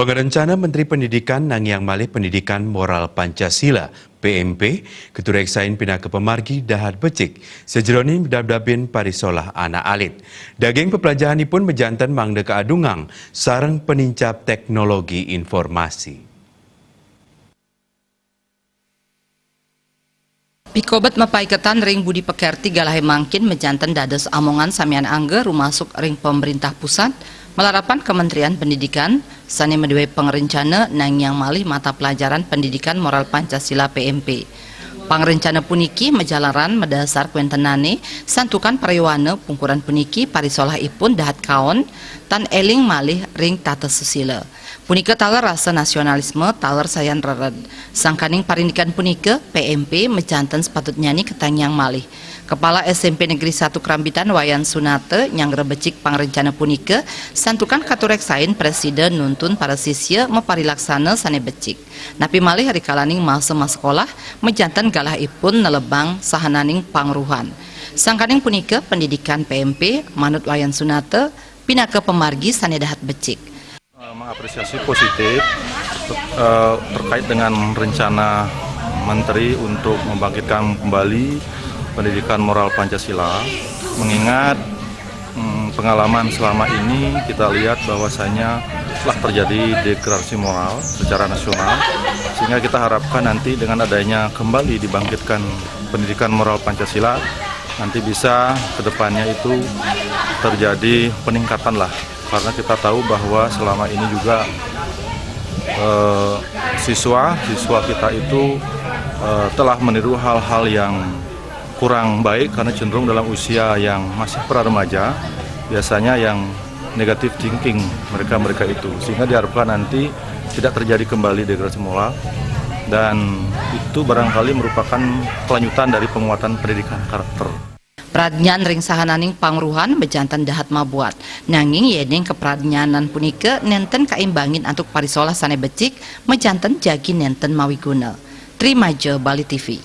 Pengerencana Menteri Pendidikan Nangyang Malih Pendidikan Moral Pancasila PMP Ketua Eksain Pinaka Pemargi Dahat Becik sejeroning dabdabin parisolah anak alit. Daging pepelajaranipun mejantan mangde keadungang sareng penincap teknologi informasi. Pikobat mapaiketan ring Budi Pekerti galahe mangkin mejantan dados amongan samian angge rumasuk ring pemerintah pusat melarapan Kementerian Pendidikan sani meduwe pengerencana Nangyang Malih mata pelajaran pendidikan moral Pancasila PMP. Pangerencana puniki majalaran medasar kuentenane santukan pariwana pungkuran puniki parisolah ipun dahat kaon tan eling malih ring tata susila. Punika taler rasa nasionalisme taler sayan rered. Sangkaning parindikan punika PMP mejanten sepatut nyanyi ketangyang malih. Kepala SMP Negeri 1 Kerambitan Wayan Sunate yang rebecik pangerencana punika santukan katureksain presiden nuntun para sisya meparilaksana sane becik. Napi malih rikalaning masa sekolah mejanten galah ipun nelebang sahananing pangruhan. Sangkaning punika pendidikan PMP manut Wayan Sunate pinaka pemargi sane dahat becik. Mengapresiasi positif terkait dengan rencana Menteri untuk membangkitkan kembali pendidikan moral Pancasila, mengingat pengalaman selama ini kita lihat bahwasanya telah terjadi degradasi moral secara nasional, sehingga kita harapkan nanti dengan adanya kembali dibangkitkan pendidikan moral Pancasila, nanti bisa kedepannya itu terjadi peningkatan lah, karena kita tahu bahwa selama ini juga siswa kita itu telah meniru hal-hal yang kurang baik karena cenderung dalam usia yang masih pra-remaja, biasanya yang negatif thinking mereka itu, sehingga diharapkan nanti tidak terjadi kembali degradasi moral, dan itu barangkali merupakan kelanjutan dari penguatan pendidikan karakter. Pradnyan ring sahananing pangruhan bejantan dahat mabuat nanging yening kepradnyanan punika nenten kaimbangin antuk parisolah sane becik mejanten jagi nenten mawiguna. Trimaja Bali TV.